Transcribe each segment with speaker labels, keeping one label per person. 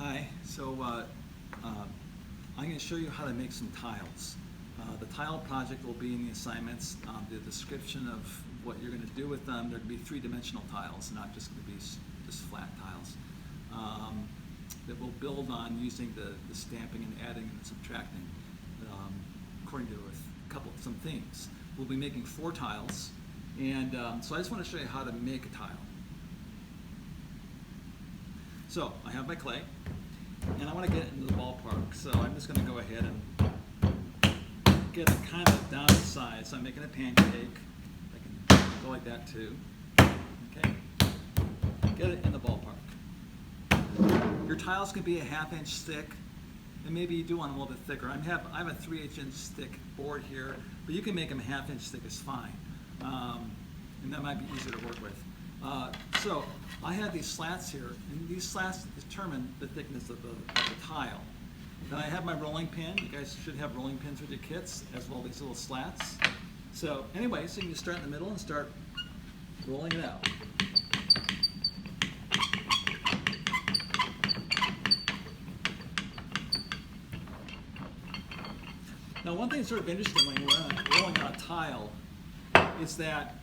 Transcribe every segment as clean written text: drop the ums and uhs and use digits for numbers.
Speaker 1: Hi, I'm going to show you how to make some tiles. The tile project will be in the assignments, the description of what you're going to do with them. There will be three-dimensional tiles, not just going to be just flat tiles. That we'll build on using the stamping and adding and subtracting according to some themes. We'll be making 4 tiles, and so I just want to show you how to make a tile. So I have my clay, and I want to get it into the ballpark, so I'm just going to go ahead and get it kind of down to size. So I'm making a pancake. I can go like that too. Okay, get it in the ballpark. Your tiles can be a 1/2 inch thick, and maybe you do want them a little bit thicker. I have a 3/8 inch thick board here, but you can make them a 1/2 inch thick. It's fine, and that might be easier to work with. So I have these slats here, and these slats determine the thickness of the tile. Then I have my rolling pin. You guys should have rolling pins with your kits, as well as these little slats. So anyway, so you can start in the middle and start rolling it out. Now, one thing that's sort of interesting when you're rolling on a tile is that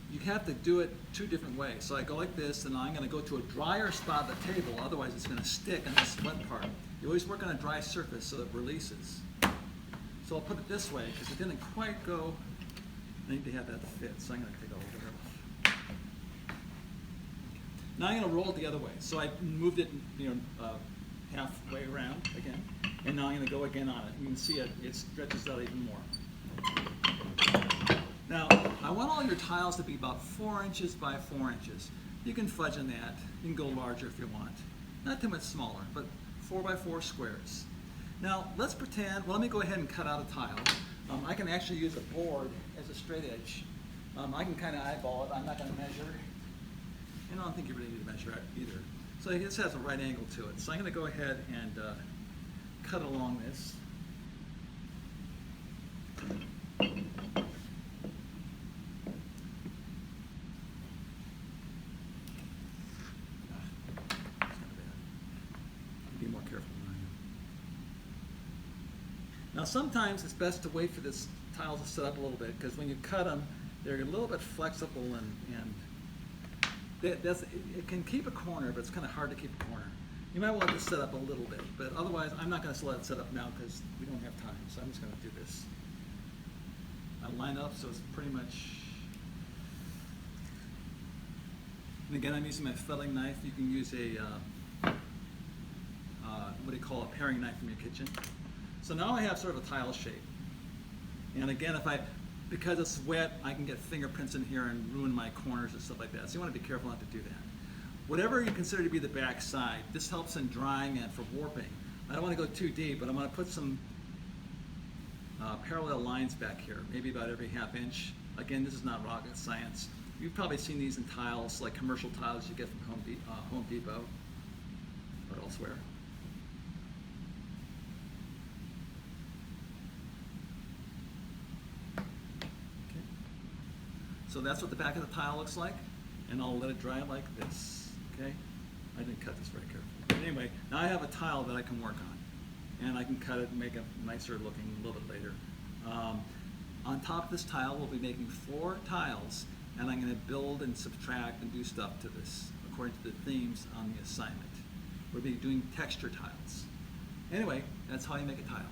Speaker 1: you have to do it 2 different ways. So I go like this, and I'm going to go to a drier spot of the table, otherwise it's going to stick on this wet part. You always work on a dry surface so it releases. So I'll put it this way, because it didn't quite go, I need to have that fit, so I'm going to take a little bit off. Now I'm going to roll it the other way. So I moved it halfway around again, and now I'm going to go again on it. You can see it stretches out even more. Now, I want all your tiles to be about 4 inches by 4 inches. You can fudge on that. You can go larger if you want. Not too much smaller, but 4 by 4 squares. Now, let's pretend, well, let me go ahead and cut out a tile. I can actually use a board as a straight edge. I can kind of eyeball it. I'm not going to measure. And I don't think you really need to measure it either. So this has a right angle to it. So I'm going to go ahead and cut along this. Be more careful than I am. Now sometimes it's best to wait for this tiles to set up a little bit, because when you cut them, they're a little bit flexible, and it can keep a corner, but it's kind of hard to keep a corner. You might want to set up a little bit, but otherwise I'm not going to let it set up now because we don't have time, so I'm just going to do this. I line up so it's pretty much, and again I'm using my felling knife. You can use a what do you call a paring knife from your kitchen. So now I have sort of a tile shape. And again, because it's wet, I can get fingerprints in here and ruin my corners and stuff like that. So you want to be careful not to do that. Whatever you consider to be the back side, this helps in drying and for warping. I don't want to go too deep, but I'm going to put some parallel lines back here, maybe about every 1/2 inch. Again, this is not rocket science. You've probably seen these in tiles, like commercial tiles you get from Home Depot or elsewhere. Okay. So that's what the back of the tile looks like, and I'll let it dry like this. Okay? I didn't cut this very carefully. But anyway, now I have a tile that I can work on, and I can cut it and make it nicer looking a little bit later. On top of this tile, we'll be making 4 tiles, and I'm going to build and subtract and do stuff to this according to the themes on the assignment. We'll be doing texture tiles. Anyway, that's how you make a tile.